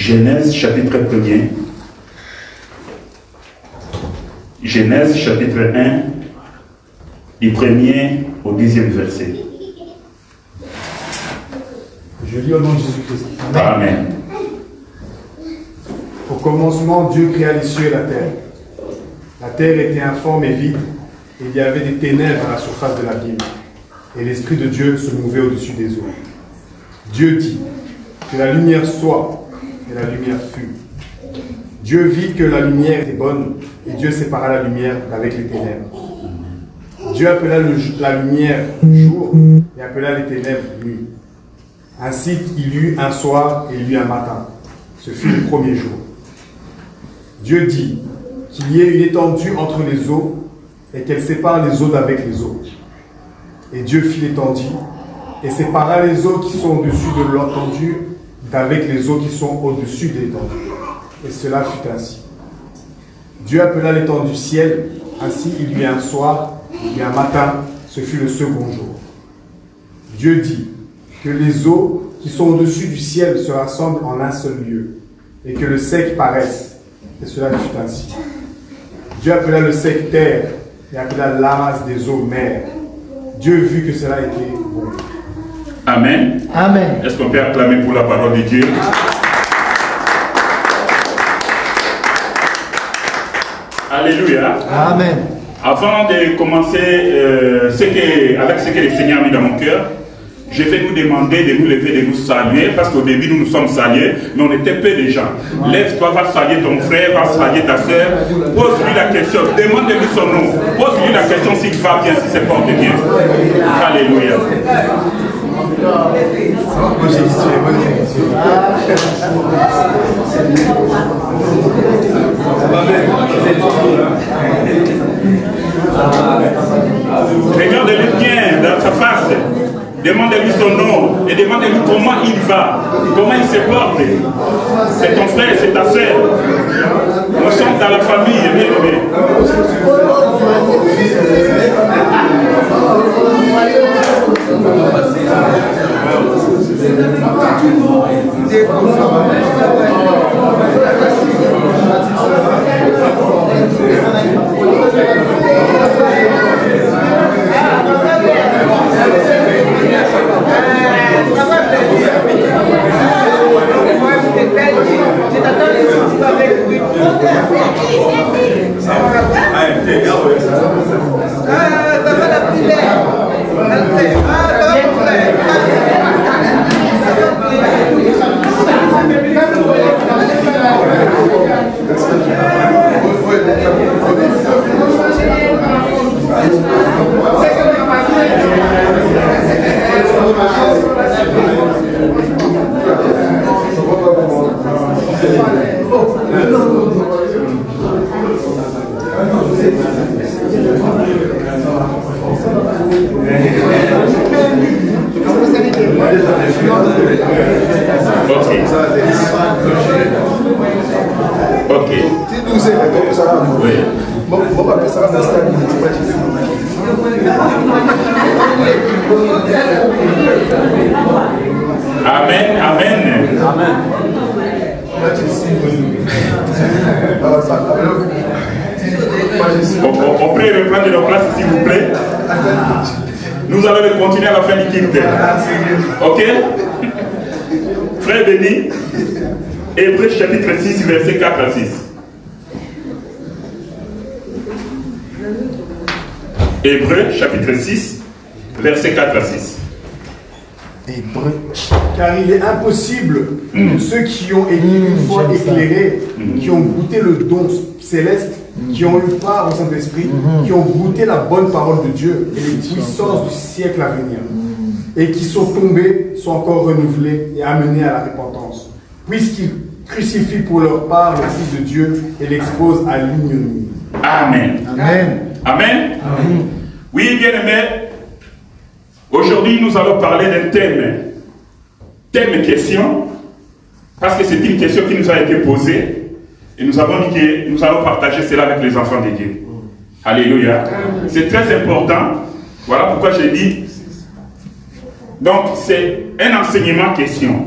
Genèse chapitre 1er. Genèse chapitre 1, du 1er au 10e verset. Je lis au nom de Jésus-Christ. Amen. Au commencement, Dieu créa les cieux et la terre. La terre était informe et vide, et il y avait des ténèbres à la surface de l'abîme. Et l'Esprit de Dieu se mouvait au-dessus des eaux. Dieu dit, que la lumière soit, et la lumière fut. Dieu vit que la lumière était bonne, et Dieu sépara la lumière d'avec les ténèbres. Dieu appela la lumière jour, et appela les ténèbres nuit. Ainsi il y eut un soir et il y eut un matin. Ce fut le premier jour. Dieu dit qu'il y ait une étendue entre les eaux, et qu'elle sépare les eaux d'avec les eaux. Et Dieu fit l'étendue, et sépara les eaux qui sont au-dessus de l'étendue d'avec les eaux qui sont au-dessus de l'étendue. Et cela fut ainsi. Dieu appela l'étendue ciel, ainsi il y eut un soir, il y eut un matin, ce fut le second jour. Dieu dit que les eaux qui sont au-dessus du ciel se rassemblent en un seul lieu, et que le sec paraisse, et cela fut ainsi. Dieu appela le sec terre, et appela l'amas des eaux mer. Dieu vit que cela était bon. Amen. Amen. Est-ce qu'on peut acclamer pour la parole de Dieu? Alléluia. Amen. Avant de commencer avec ce que le Seigneur a mis dans mon cœur, je vais nous demander de nous lever, de nous saluer, parce qu'au début nous nous sommes salués, mais on était peu de gens. Lève-toi, va saluer ton frère, va saluer ta soeur, pose-lui la question, demande-lui son nom, pose-lui la question s'il va bien, si c'est porte bien. Alléluia. Regarde-lui bien dans sa face. Demande-lui son nom et demande-lui comment il va, comment il se porte. C'est ton frère, c'est ta soeur. Nous sommes dans la famille, bien aimé. Amen, amen. Amen. On peut reprendre nos places s'il vous plaît. Nous allons continuer à la fin du culte. Ok? Frère Denis, Hébreux chapitre 6, verset 4 à 6. Hébreux chapitre 6, verset 4 à 6. Hébreux. Car il est impossible que ceux qui ont été une fois éclairés, qui ont goûté le don céleste, qui ont eu part au Saint-Esprit, qui ont goûté la bonne parole de Dieu et les puissances du siècle à venir, et qui sont tombés, sont encore renouvelés et amenés à la repentance, puisqu'ils crucifient pour leur part le Fils de Dieu et l'exposent à l'ignominie. Amen. Amen. Amen. Amen. Oui, bien aimé, aujourd'hui nous allons parler d'un thème question, parce que c'est une question qui nous a été posée, et nous avons dit que nous allons partager cela avec les enfants de Dieu. Alléluia. C'est très important. Voilà pourquoi j'ai dit. Donc, c'est un enseignement question.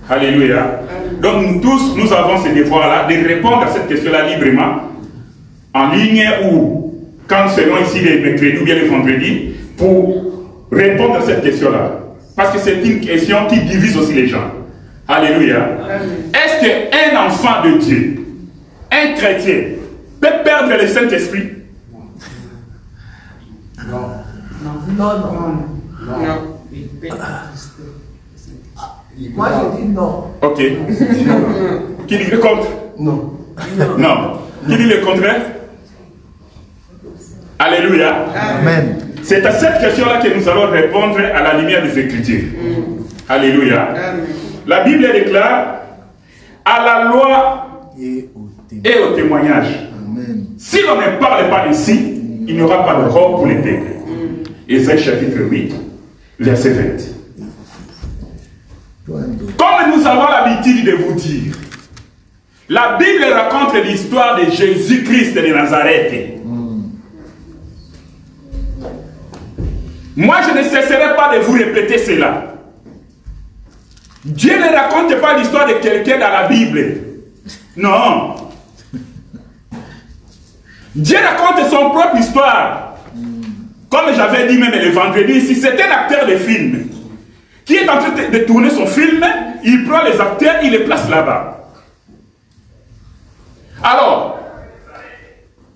Alléluia. Donc nous tous, nous avons ce devoir-là de répondre à cette question-là librement, en ligne ou quand selon ici les mercredis ou bien les vendredis, pour répondre à cette question-là. Parce que c'est une question qui divise aussi les gens. Alléluia. Est-ce qu'un enfant de Dieu, un chrétien, peut perdre le Saint-Esprit? Non. Non. Moi je dis non. Ok. Qui dit le contre? Non. Non. Qui dit le contraire? Alléluia. Amen. C'est à cette question-là que nous allons répondre à la lumière des Écritures. Alléluia. La Bible déclare à la loi et au témoignage. Amen. Si l'on ne parle pas ici, il n'y aura pas de robe pour les peuples. Ésaïe chapitre 8, verset 20. Comme nous avons l'habitude de vous dire, la Bible raconte l'histoire de Jésus-Christ de Nazareth. Moi, je ne cesserai pas de vous répéter cela. Dieu ne raconte pas l'histoire de quelqu'un dans la Bible. Non. Dieu raconte son propre histoire. Comme j'avais dit même le vendredi ici, c'est un acteur de film qui est en train de tourner son film, il prend les acteurs, il les place là-bas. Alors,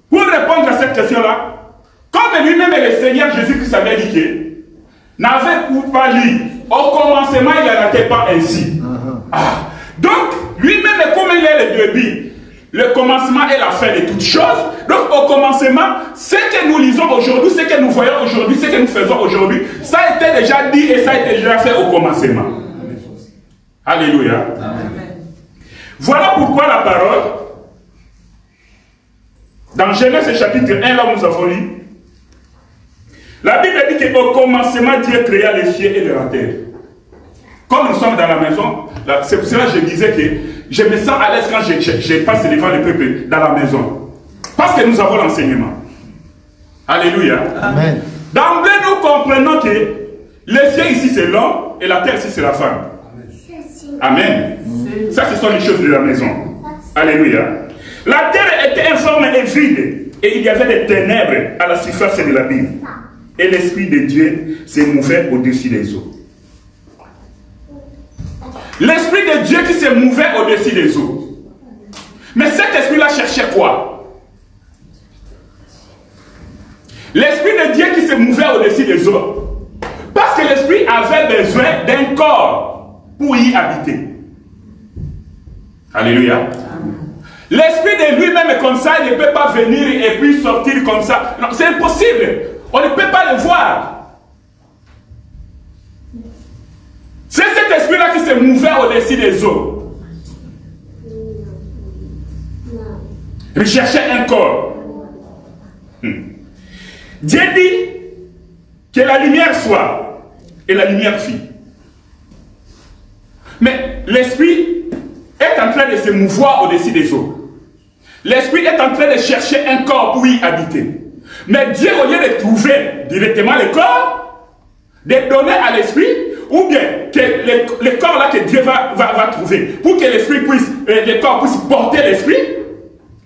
pour répondre à cette question-là, comme lui-même le Seigneur Jésus-Christ avait dit que n'avait pas lu, au commencement il n'en était pas ainsi. Donc, lui-même, comme il est le début, le commencement est la fin de toutes choses. Donc, au commencement, ce que nous lisons aujourd'hui, ce que nous voyons aujourd'hui, ce que nous faisons aujourd'hui, ça a été déjà dit et ça a été déjà fait au commencement. Alléluia. Amen. Voilà pourquoi la parole, dans Genèse chapitre 1, là où nous avons lu, la Bible dit qu'au commencement, Dieu créa les cieux et la terre. Comme nous sommes dans la maison, c'est pour cela que je disais que je me sens à l'aise quand je passe devant le peuple dans la maison. Parce que nous avons l'enseignement. Alléluia. Amen. D'emblée, nous comprenons que les cieux ici c'est l'homme et la terre ici c'est la femme. Amen. Ça, ce sont les choses de la maison. Alléluia. La terre était informe et vide et il y avait des ténèbres à la surface de la Bible. Et l'Esprit de Dieu se mouvait au-dessus des eaux. L'Esprit de Dieu qui se mouvait au-dessus des eaux. Mais cet esprit-là cherchait quoi? L'Esprit de Dieu qui se mouvait au-dessus des eaux. Parce que l'Esprit avait besoin d'un corps pour y habiter. Alléluia. L'Esprit de lui-même comme ça, il ne peut pas venir et puis sortir comme ça. Non, c'est impossible. On ne peut pas le voir. C'est cet esprit-là qui se mouvait au-dessus des eaux. Il cherchait un corps. Dieu dit que la lumière soit, et la lumière fit. Mais l'esprit est en train de se mouvoir au-dessus des eaux. L'esprit est en train de chercher un corps pour y habiter. Mais Dieu, au lieu de trouver directement le corps, de donner à l'esprit, ou bien que le corps là que Dieu va trouver, pour que l'esprit puisse, le corps puisse porter l'esprit.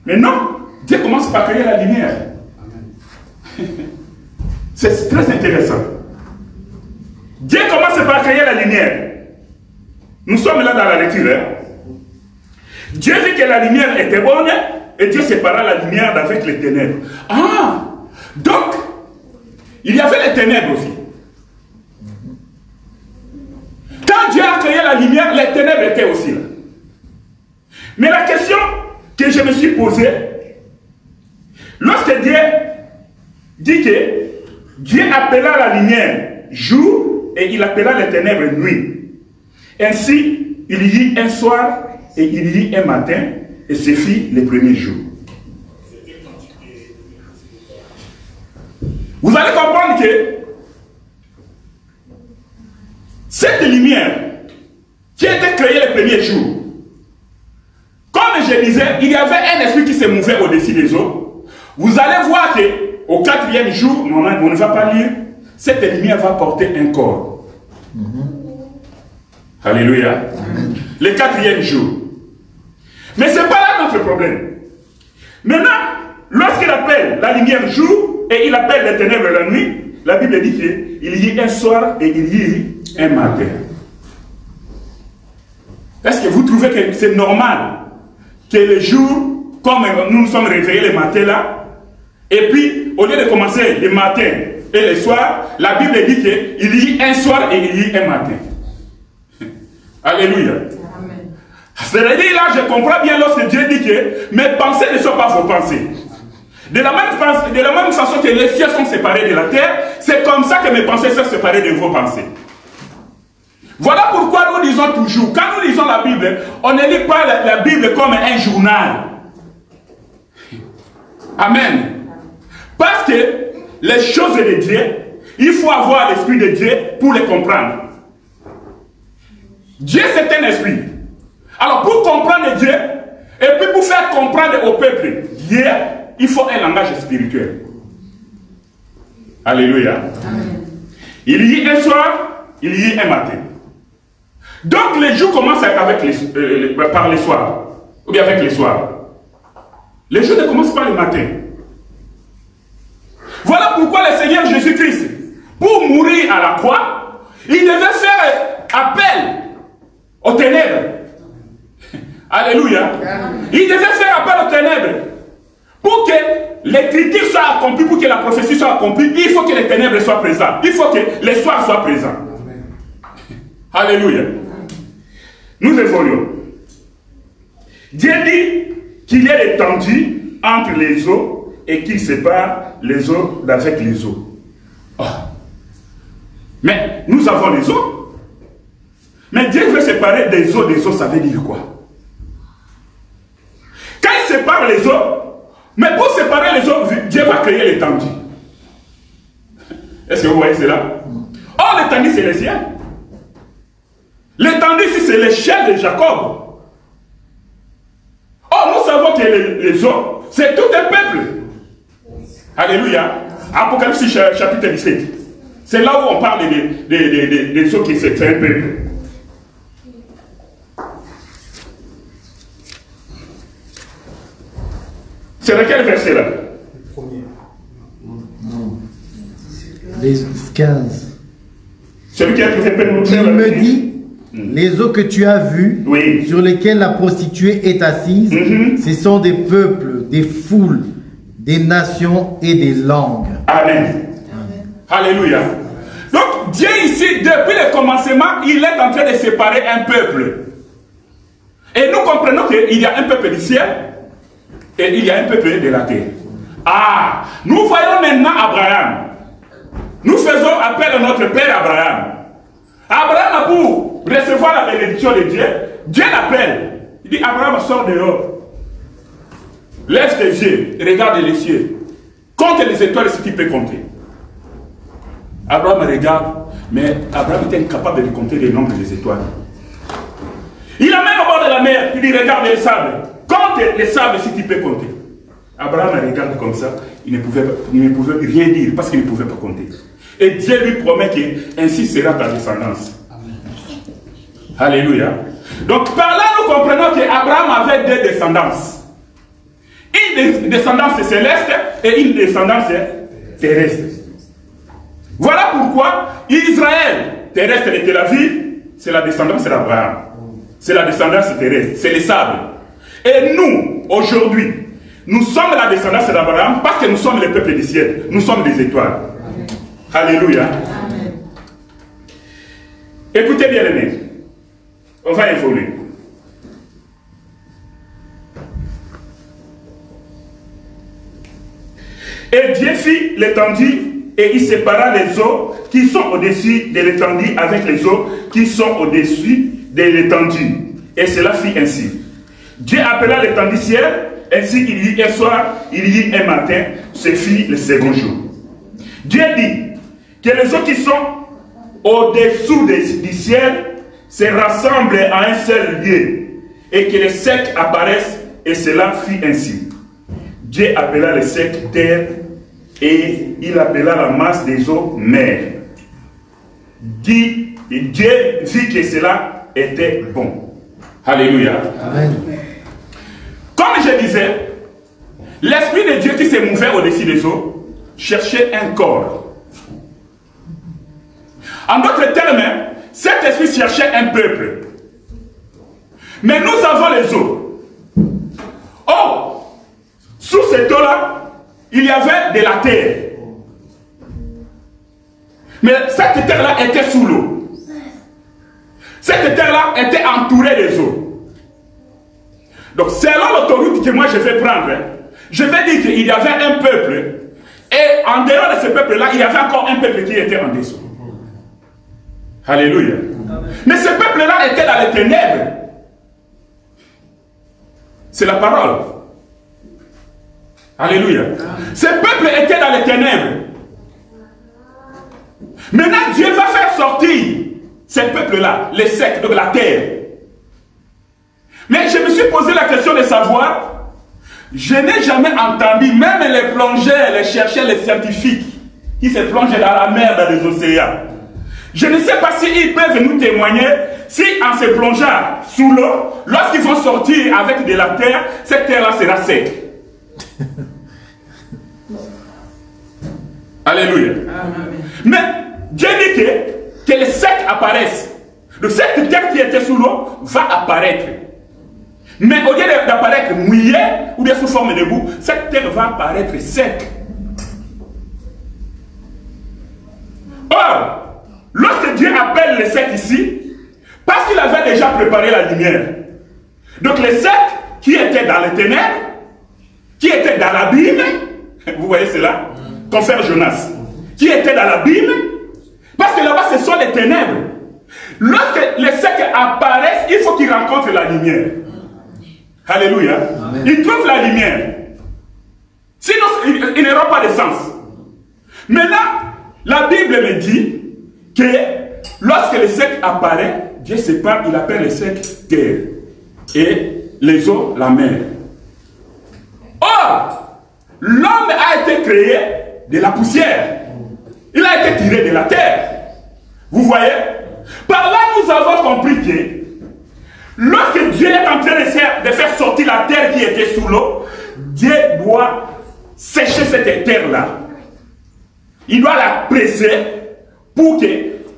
Mais non, Dieu commence par créer la lumière. C'est très intéressant. Dieu commence par créer la lumière. Nous sommes là dans la lecture. Hein? Dieu dit que la lumière était bonne et Dieu sépara la lumière d'avec les ténèbres. Ah! Donc, il y avait les ténèbres aussi. Quand Dieu a créé la lumière, les ténèbres étaient aussi là. Mais la question que je me suis posée, lorsque Dieu dit que Dieu appela la lumière jour et il appela les ténèbres nuit. Ainsi, il y eut un soir et il y eut un matin et ce fut le premier jour. Vous allez comprendre que cette lumière qui a été créée le premier jour, comme je disais, il y avait un esprit qui se mouvait au-dessus des eaux. Vous allez voir qu'au quatrième jour, on ne va pas lire, cette lumière va porter un corps. Alléluia. Le quatrième jour. Mais ce n'est pas là notre problème. Maintenant, lorsqu'il appelle la lumière jour et il appelle les ténèbres la nuit, la Bible dit qu'il y a un soir et il y a un matin. Est-ce que vous trouvez que c'est normal que le jour, comme nous nous sommes réveillés le matin là, et puis au lieu de commencer le matin et le soir, la Bible dit qu'il y a un soir et il y a un matin. Alléluia. C'est-à-dire là, je comprends bien lorsque Dieu dit que mes pensées ne sont pas vos pensées. De la même façon que les cieux sont séparés de la terre, c'est comme ça que mes pensées sont séparées de vos pensées. Voilà pourquoi nous disons toujours, quand nous lisons la Bible, on ne lit pas la Bible comme un journal. Amen. Parce que les choses de Dieu, il faut avoir l'esprit de Dieu pour les comprendre. Dieu, c'est un esprit. Alors, pour comprendre Dieu, et puis pour faire comprendre au peuple Dieu, il faut un langage spirituel. Alléluia. Amen. Il y a un soir, il y a un matin. Donc, les jours commencent avec par les soirs, ou bien avec les soirs. Les jours ne commencent pas le matin. Voilà pourquoi le Seigneur Jésus-Christ, pour mourir à la croix, il devait faire appel aux ténèbres. Alléluia. Il devait faire appel aux ténèbres. Pour que l'écriture soit accomplie, pour que la prophétie soit accomplie, il faut que les ténèbres soient présentes. Il faut que les soirs soient présents. Alléluia. Nous évoluons. Dieu dit qu'il y a l'étendue entre les eaux et qu'il sépare les eaux d'avec les eaux. Oh. Mais nous avons les eaux. Mais Dieu veut séparer des eaux, ça veut dire quoi? Quand il sépare les eaux, mais pour séparer les eaux, Dieu va créer l'étendue. Est-ce que vous voyez cela? Or, l'étendue, c'est les cieux. L'étendue ici, c'est l'échelle de Jacob. Or, nous savons que les eaux, c'est tout un peuple. Alléluia. Apocalypse chapitre 17. C'est là où on parle des eaux qui c'est un peuple. C'est lequel verset là? Le premier. Les 15. Celui qui a trouvé Il me dit, les eaux que tu as vues, oui, sur lesquelles la prostituée est assise, ce sont des peuples, des foules, des nations et des langues. Amen. Amen. Alléluia. Donc Dieu ici, depuis le commencement, il est en train de séparer un peuple. Et nous comprenons qu'il y a un peuple du ciel et il y a un peuple de la terre. Ah, nous voyons maintenant Abraham. Nous faisons appel à notre père Abraham. Abraham, pour recevoir la bénédiction de Dieu, Dieu l'appelle. Il dit, Abraham, sors dehors. Lève tes yeux, regarde les cieux. Compte les étoiles si tu peux compter. Abraham regarde, mais Abraham était incapable de compter le nombre des étoiles. Il amène au bord de la mer, il dit, regarde les sables. Compte les sables si tu peux compter. Abraham regarde comme ça, il ne pouvait rien dire parce qu'il ne pouvait pas compter. Et Dieu lui promet que ainsi sera ta descendance. Amen. Alléluia. Donc par là nous comprenons qu'Abraham avait deux descendances. Une descendance céleste et une descendance terrestre. Voilà pourquoi Israël, terrestre de Tel Aviv, c'est la descendance d'Abraham. C'est la descendance terrestre, c'est les sables. Et nous, aujourd'hui, nous sommes la descendance d'Abraham parce que nous sommes le peuple du ciel. Nous sommes des étoiles. Amen. Alléluia. Amen. Écoutez bien les amis. On va évoluer. Et Dieu fit l'étendue et il sépara les eaux qui sont au-dessus de l'étendue avec les eaux qui sont au-dessus de l'étendue. Et cela fit ainsi. Dieu appela l'étendue ciel. Ainsi, il y eut un soir, il y eut un matin, ce fut le second jour. Dieu dit que les eaux qui sont au-dessous du ciel se rassemblent à un seul lieu et que les secs apparaissent, et cela fit ainsi. Dieu appela les secs terre et il appela la masse des eaux mer. Dieu vit que cela était bon. Alléluia. Amen. je disais, l'Esprit de Dieu qui s'est mouvé au-dessus des eaux cherchait un corps. En d'autres termes, cet esprit cherchait un peuple. Mais nous avons les eaux. Or, sous cette eau-là, il y avait de la terre. Mais cette terre-là était sous l'eau. Cette terre-là était entourée des eaux. Donc, selon l'autoroute que moi je vais prendre, je vais dire qu'il y avait un peuple. Et en dehors de ce peuple-là, il y avait encore un peuple qui était en dessous. Alléluia. Mais ce peuple-là était dans les ténèbres. C'est la parole. Alléluia. Ce peuple était dans les ténèbres. Maintenant, Dieu va faire sortir ce peuple-là, les secs, de la terre. Mais je me suis posé la question de savoir, je n'ai jamais entendu, même les plongeurs, les chercheurs, les scientifiques, qui se plongent dans la mer, dans les océans. Je ne sais pas s'ils peuvent nous témoigner, si en se plongeant sous l'eau, lorsqu'ils vont sortir avec de la terre, cette terre-là sera sec. Alléluia. Mais Dieu dit que les secs apparaissent. Donc cette terre qui était sous l'eau va apparaître. Mais au lieu d'apparaître mouillée ou bien sous forme de boue, cette terre va apparaître sec. Or, lorsque Dieu appelle les secs ici, parce qu'il avait déjà préparé la lumière. Donc les secs qui étaient dans les ténèbres, qui étaient dans l'abîme, vous voyez cela, confrère Jonas, qui étaient dans l'abîme, parce que là-bas ce sont les ténèbres. Lorsque les secs apparaissent, il faut qu'ils rencontrent la lumière. Alléluia. Amen. Ils trouvent la lumière. Sinon, il n'aura pas de sens. Maintenant, la Bible me dit que lorsque le sec apparaît, Dieu sépare, il appelle le sec terre et les eaux la mer. Or, l'homme a été créé de la poussière. Il a été tiré de la terre. Vous voyez? Par là, nous avons compris que lorsque Dieu est en train de faire sortir la terre qui était sous l'eau, Dieu doit sécher cette terre-là. Il doit la presser pour que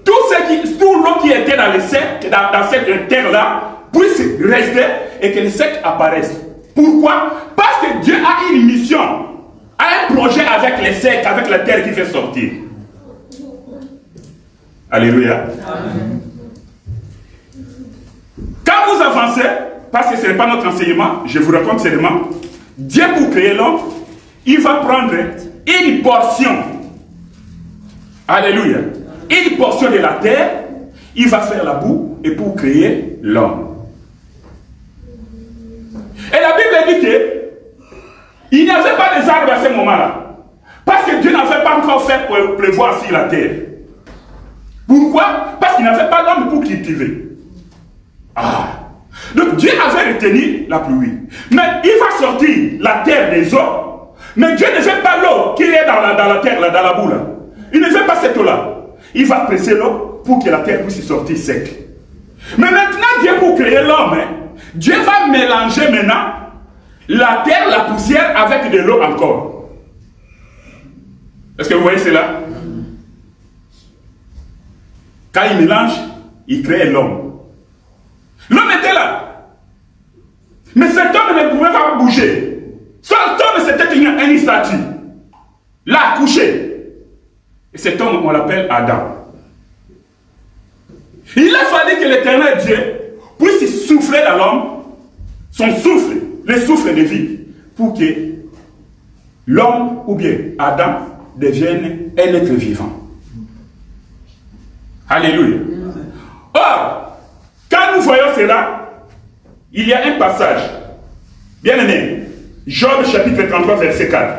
tout l'eau qui était dans cette terre-là puisse rester et que les secs apparaissent. Pourquoi? Parce que Dieu a une mission, a un projet avec les secs, avec la terre qui fait sortir. Alléluia. Amen. Quand vous avancez, parce que ce n'est pas notre enseignement, je vous raconte seulement, Dieu pour créer l'homme, il va prendre une portion. Alléluia. Une portion de la terre, il va faire la boue et pour créer l'homme. Et la Bible dit qu'il n'y avait pas des arbres à ce moment-là. Parce que Dieu n'avait pas encore fait pleuvoir sur la terre. Pourquoi? Parce qu'il n'avait pas l'homme pour cultiver. Donc Dieu avait retenu la pluie. Mais il va sortir la terre des eaux. Mais Dieu ne fait pas l'eau qui est dans la terre, dans la boue. Là. Il ne fait pas cette eau-là. Il va presser l'eau pour que la terre puisse sortir sec. Mais maintenant, Dieu pour créer l'homme, Dieu va mélanger maintenant la terre, la poussière avec de l'eau encore. Est-ce que vous voyez cela? Quand il mélange, il crée l'homme. L'homme était là. Mais cet homme ne pouvait pas bouger. Cet homme, c'était une statue. Là, couché. Et cet homme, on l'appelle Adam. Il a fallu que l'Éternel Dieu puisse souffler dans l'homme, son souffle, le souffle de vie, pour que l'homme, ou bien Adam, devienne un être vivant. Alléluia. Or, quand nous voyons cela, il y a un passage, bien aimé, Job chapitre 33, verset 4.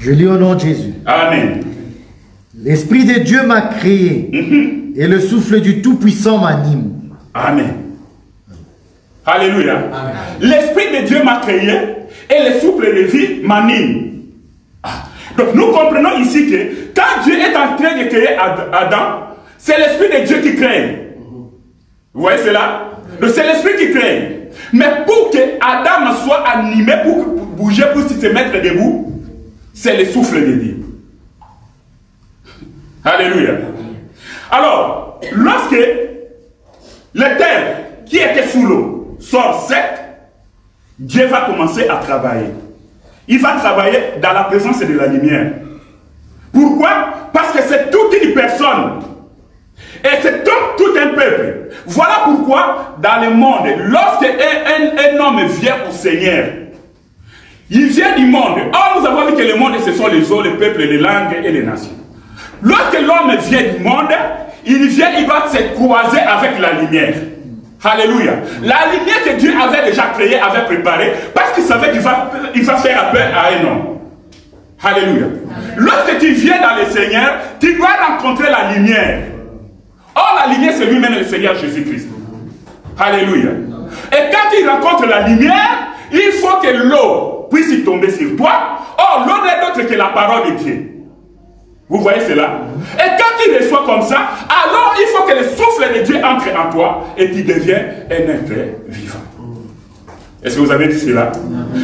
Je lis au nom de Jésus. Amen. L'Esprit de Dieu m'a créé et le souffle du Tout-Puissant m'anime. Amen. Alléluia. L'Esprit de Dieu m'a créé et le souffle de vie m'anime. Donc nous comprenons ici que quand Dieu est en train de créer Adam, c'est l'Esprit de Dieu qui crée. Vous voyez cela? C'est l'esprit qui crée. Mais pour que Adam soit animé, pour bouger, pour se mettre debout, c'est le souffle de Dieu. Alléluia. Alors, lorsque le terre qui était sous l'eau sort sec, Dieu va commencer à travailler. Il va travailler dans la présence de la lumière. Pourquoi? Parce que c'est toute une personne. Et c'est tout un peuple. Voilà pourquoi dans le monde, lorsque un homme vient au Seigneur, il vient du monde. Or, nous avons dit que le monde, ce sont les eaux, les peuples, les langues et les nations. Lorsque l'homme vient du monde, il vient, il doit se croiser avec la lumière. Alléluia. La lumière que Dieu avait déjà créée, avait préparée, parce qu'il savait qu'il va faire appel à un homme. Alléluia. Lorsque tu viens dans le Seigneur, tu dois rencontrer la lumière. Or, la lumière, c'est lui-même le Seigneur Jésus-Christ. Alléluia. Et quand tu rencontres la lumière, il faut que l'eau puisse y tomber sur toi. Or, l'eau n'est autre que la parole de Dieu. Vous voyez cela? Et quand tu reçois comme ça, alors il faut que le souffle de Dieu entre en toi et tu deviens un être vivant. Est-ce que vous avez dit cela?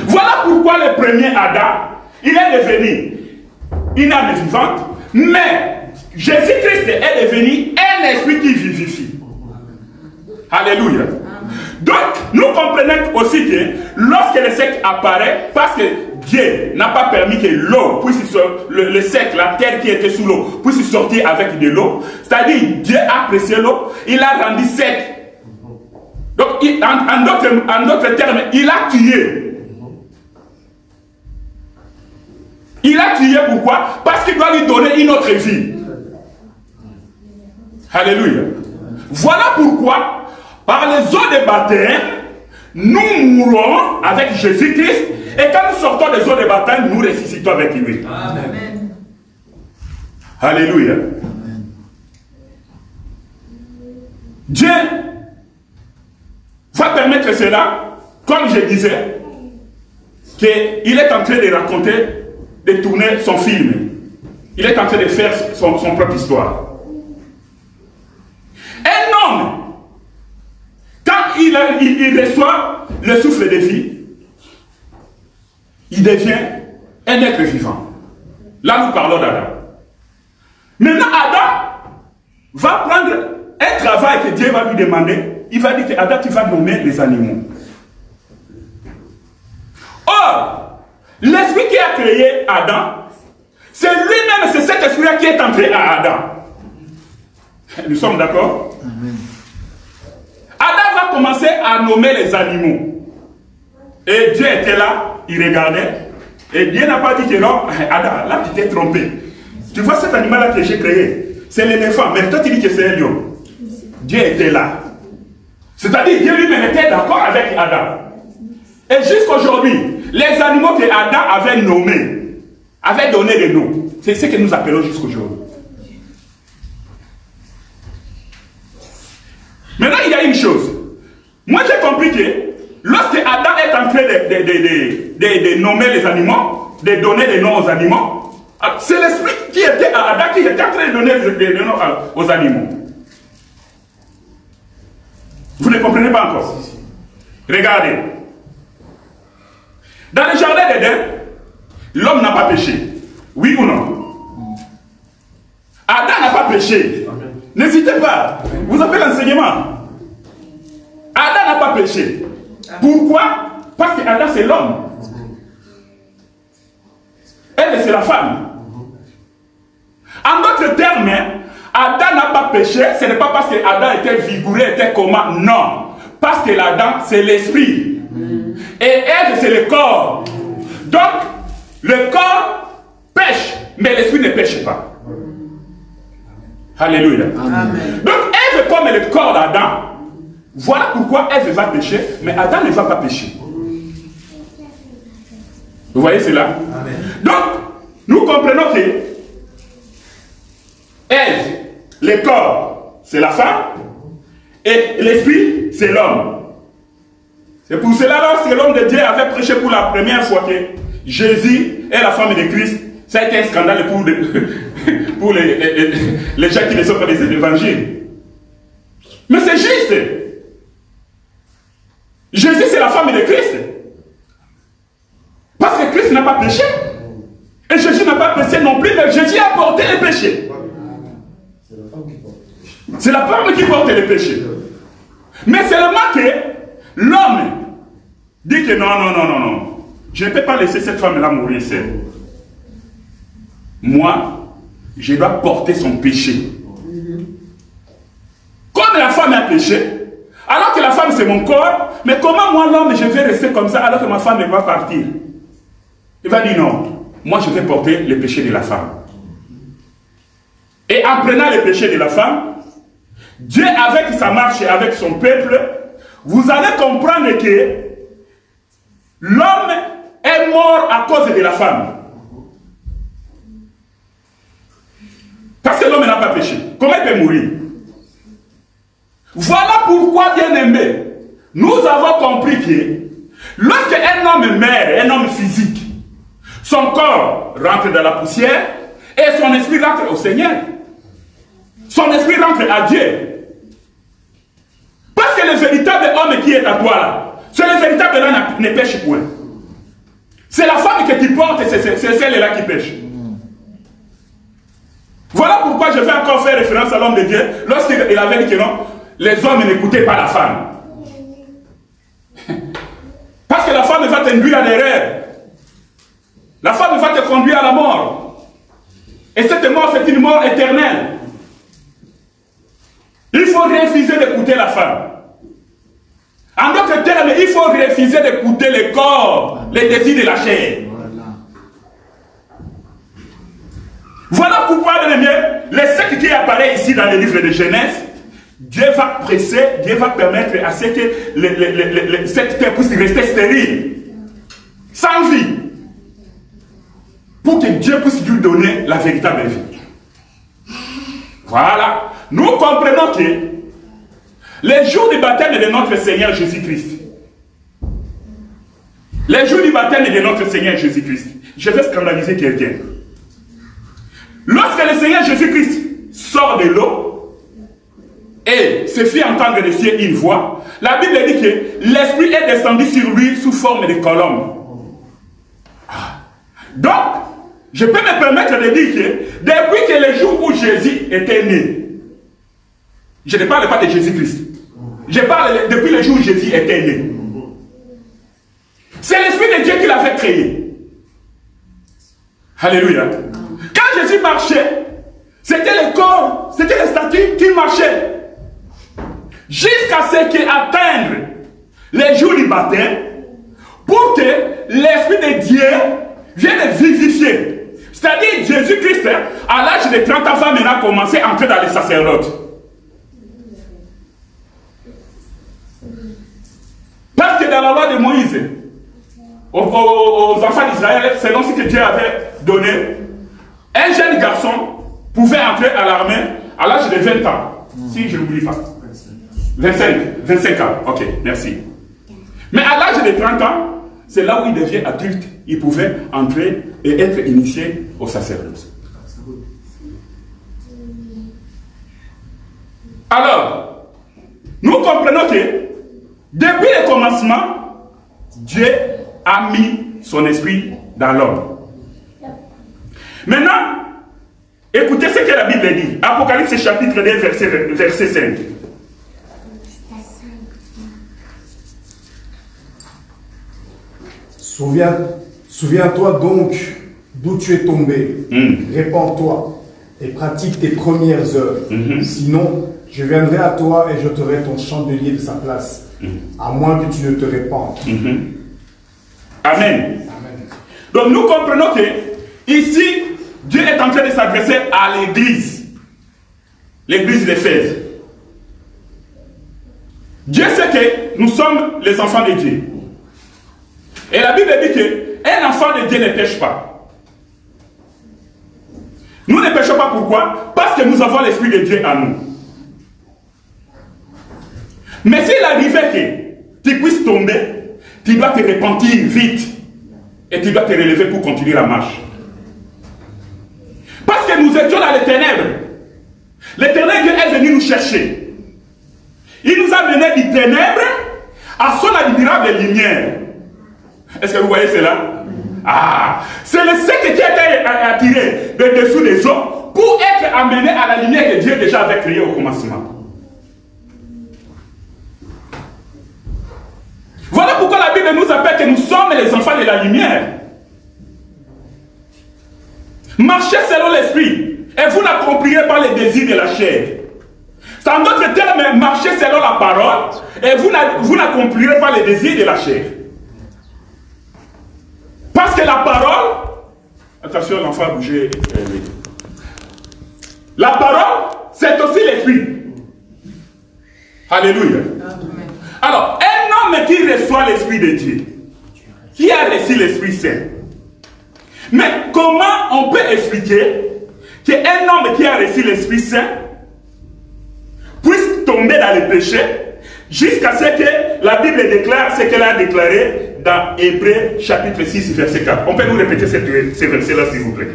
Voilà pourquoi le premier Adam, il est devenu une âme vivante, mais Jésus-Christ est devenu un esprit qui vivifie. Alléluia. Donc, nous comprenons aussi que lorsque le sec apparaît, parce que Dieu n'a pas permis que l'eau puisse le sec, la terre qui était sous l'eau, puisse sortir avec de l'eau, c'est-à-dire Dieu a apprécié l'eau, il l'a rendu sec. Donc, en d'autres termes, il a tué. Il a tué pourquoi? Parce qu'il doit lui donner une autre vie. Alléluia. Voilà pourquoi, par les eaux de baptême, nous mourons avec Jésus-Christ. Et quand nous sortons des eaux de baptême, nous ressuscitons avec lui. Amen. Alléluia. Amen. Dieu va permettre cela, comme je disais, qu'il est en train de raconter, de tourner son film. Il est en train de faire son propre histoire. Un homme, quand il reçoit le souffle de vie, il devient un être vivant. Là, nous parlons d'Adam. Maintenant, Adam va prendre un travail que Dieu va lui demander. Il va dire que Adam, tu vas nommer les animaux. Or, l'esprit qui a créé Adam, c'est lui-même, c'est cet esprit-là qui est entré à Adam. Nous sommes d'accord? Adam va commencer à nommer les animaux. Et Dieu était là, il regardait. Et Dieu n'a pas dit que non, Adam, là tu t'es trompé. Tu vois cet animal-là que j'ai créé, c'est l'éléphant, mais toi tu dis que c'est un lion. Dieu était là. C'est-à-dire Dieu lui-même était d'accord avec Adam. Et jusqu'aujourd'hui, les animaux que Adam avait nommés, avait donné des noms. C'est ce que nous appelons jusqu'aujourd'hui. Maintenant, il y a une chose. Moi, j'ai compris que lorsque Adam est en train de nommer les animaux, de donner des noms aux animaux, c'est l'esprit qui était à Adam qui était en train de donner des noms aux animaux. Vous ne comprenez pas encore? Regardez. Dans le jardin d'Éden, l'homme n'a pas péché. Oui ou non? Adam n'a pas péché. N'hésitez pas. Vous avez l'enseignement. Adam n'a pas péché. Pourquoi? Parce que Adam c'est l'homme. Elle c'est la femme. En d'autres termes, Adam n'a pas péché. Ce n'est pas parce que Adam était vigoureux, était comment. Non. Parce que l'Adam c'est l'esprit. Et elle c'est le corps. Donc, le corps pêche, mais l'esprit ne pêche pas. Alléluia. Amen. Donc, Ève comme le corps d'Adam, voilà pourquoi Ève va pécher, mais Adam ne va pas pécher. Vous voyez cela? Amen. Donc, nous comprenons que Ève, le corps, c'est la femme, et l'esprit, c'est l'homme. C'est pour cela, lorsque l'homme de Dieu avait prêché pour la première fois que Jésus est la femme de Christ, ça a été un scandale pour les gens qui ne sont pas des évangiles. Mais c'est juste. Jésus, c'est la femme de Christ. Parce que Christ n'a pas péché. Et Jésus n'a pas péché non plus, mais Jésus a porté les péchés. C'est la femme qui porte les péchés. Mais seulement que l'homme dit que non. Je ne peux pas laisser cette femme-là mourir seule. Moi, je dois porter son péché. Comme la femme a péché, alors que la femme c'est mon corps, mais comment moi l'homme je vais rester comme ça alors que ma femme va partir? Il va dire non, moi je vais porter le péché de la femme. Et en prenant le péché de la femme, Dieu avec sa marche et avec son peuple, vous allez comprendre que l'homme est mort à cause de la femme. Parce que l'homme n'a pas péché. Comment il peut mourir? Voilà pourquoi, bien aimé, nous avons compris que lorsque un homme meurt, un homme physique, son corps rentre dans la poussière et son esprit rentre au Seigneur. Son esprit rentre à Dieu. Parce que le véritable homme qui est à toi là, c'est le véritable homme ne pêche point. C'est la femme que tu portes, c'est celle-là qui pêche. Voilà pourquoi je vais encore faire référence à l'homme de Dieu lorsqu'il avait dit que non, les hommes n'écoutaient pas la femme. Parce que la femme va t'induire à l'erreur. La femme va te conduire à la mort. Et cette mort, c'est une mort éternelle. Il faut refuser d'écouter la femme. En d'autres termes, il faut refuser d'écouter le corps, les désirs de la chair. Voilà pourquoi, bien aimé, les sectes qui apparaissent ici dans le livre de Genèse, Dieu va presser, Dieu va permettre à ce que cette terre puisse rester stérile, sans vie, pour que Dieu puisse lui donner la véritable vie. Voilà. Nous comprenons que les jours du baptême de notre Seigneur Jésus-Christ, les jours du baptême de notre Seigneur Jésus-Christ, je vais scandaliser quelqu'un. Lorsque le Seigneur Jésus-Christ sort de l'eau et se fit entendre des cieux une voix, la Bible dit que l'Esprit est descendu sur lui sous forme de colombe. Donc, je peux me permettre de dire que depuis que le jour où Jésus était né, je ne parle pas de Jésus-Christ, je parle depuis le jour où Jésus était né. C'est l'Esprit de Dieu qui l'avait créé. Alléluia. Quand Jésus marchait, c'était le corps, c'était les statues qui marchaient. Jusqu'à ce qu'il atteigne les jours du baptême, pour que l'Esprit de Dieu vienne vivifier. C'est-à-dire Jésus-Christ, à l'âge de 30 ans, va maintenant commencer à entrer dans les sacerdotes. Parce que dans la loi de Moïse, aux enfants d'Israël, selon ce que Dieu avait donné, un jeune garçon pouvait entrer à l'armée à l'âge de 20 ans. Si je n'oublie pas. 25 ans. Ok, merci. Mais à l'âge de 30 ans, c'est là où il devient adulte. Il pouvait entrer et être initié au sacerdoce. Alors, nous comprenons que depuis le commencement, Dieu a mis son esprit dans l'homme. Maintenant, écoutez ce que la Bible dit. Apocalypse chapitre 2, verset 5. Souviens-toi donc d'où tu es tombé. Répands-toi et pratique tes premières œuvres. Sinon, je viendrai à toi et j'ôterai ton chandelier de sa place, à moins que tu ne te répandes. Amen. Donc nous comprenons que ici, Dieu est en train de s'adresser à l'église. L'église d'Éphèse. Dieu sait que nous sommes les enfants de Dieu. Et la Bible dit qu'un enfant de Dieu ne pêche pas. Nous ne pêchons pas pourquoi? Parce que nous avons l'Esprit de Dieu en nous. Mais s'il arrivait que tu puisses tomber, tu dois te repentir vite. Et tu dois te relever pour continuer la marche. Parce que nous étions dans les ténèbres. L'Éternel Dieu est venu nous chercher. Il nous a menés des ténèbres à son admirable lumière. Est-ce que vous voyez cela? Ah, c'est le secret qui a été attiré de dessous des eaux pour être amené à la lumière que Dieu déjà avait créée au commencement. Voilà pourquoi la Bible nous appelle que nous sommes les enfants de la lumière. Marchez selon l'esprit et vous n'accomplirez pas les désirs de la chair. En d'autres termes, marchez selon la parole et vous n'accomplirez pas les désirs de la chair. Parce que la parole, attention l'enfant a bougé, la parole c'est aussi l'esprit. Alléluia. Amen. Alors, un homme qui reçoit l'esprit de Dieu, qui a reçu l'Esprit Saint, mais comment on peut expliquer qu'un homme qui a reçu l'Esprit Saint puisse tomber dans le péché jusqu'à ce que la Bible déclare ce qu'elle a déclaré dans Hébreux chapitre 6 verset 4. On peut nous répéter ces versets-là s'il vous plaît.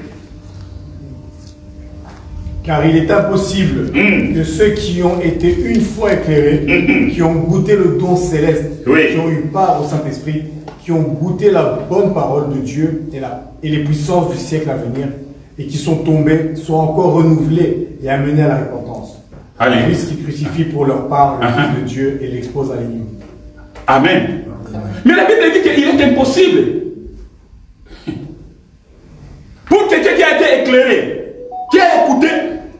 Car il est impossible que ceux qui ont été une fois éclairés, qui ont goûté le don céleste, qui ont eu part au Saint-Esprit, qui ont goûté la bonne parole de Dieu et les puissances du siècle à venir, et qui sont tombés, soient encore renouvelés et amenés à la repentance. Puisqu'ils crucifient pour leur part le Fils de Dieu et l'exposent à l'ennemi. Amen. Mais la Bible dit qu'il est impossible pour quelqu'un qui a été éclairé, qui a écouté